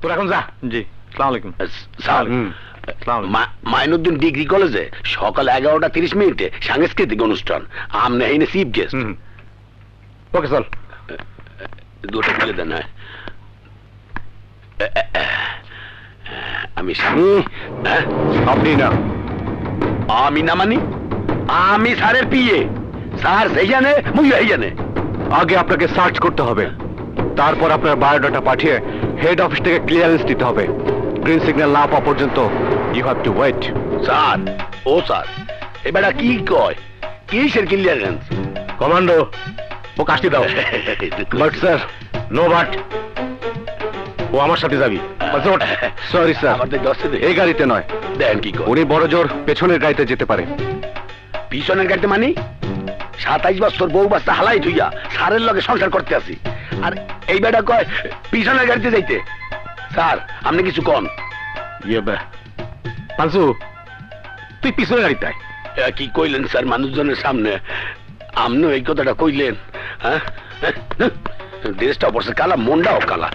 তোর এখন যা। জি, আসসালামু আলাইকুম স্যার। মাইনুদ্দিন ডিগ্রি কলেজে সকাল 11:30 সাংস্কৃতিক অনুষ্ঠান, আমনে এইনে চিফ গেস্ট। ওকে চল। দুটো মিলে দেন। আমি আপনি না, আমি না মানি, আমি স্যারের পিএ। স্যার সেইখানে মুই এইখানে। আগে আপনাকে সার্চ করতে হবে, তারপর আপনার বায়োডাটা পাঠিয়ে হেড অফিস থেকে ক্লিয়ারেন্স দিতে হবে। গ্রিন সিগন্যাল না পাওয়া পর্যন্ত you have to wait. Sir, ও স্যার, এবার কি কয়? কিসের ক্লিয়ারেন্স? কমান্ডো, ও কাশটি দাও। But sir, no but. ও আমার সাথে যাবি। সরি স্যার, এই গাড়িতে নয়। দেন কি কয়? উনি বড় জোর পেছনের গাড়িতে যেতে পারে। পিছনের গাড়িতে মানে? 27 বছর বউ বাচ্চা হালাই থুইয়া স্যারের লগে সংসার করতে আসি, আর এই বেটা কয় পিছনের গাড়িতে যাইতে। স্যার, আপনি কিছু কন। পাঁচু, তুই পিছনের গাড়িতে আয়। কি কইলেন স্যার মানুষজনের সামনে? আপনিও এই কথাটা কইলেন? হ্যাঁ, ড্রেসটা অবশ্য কালা, মনটাও কালা।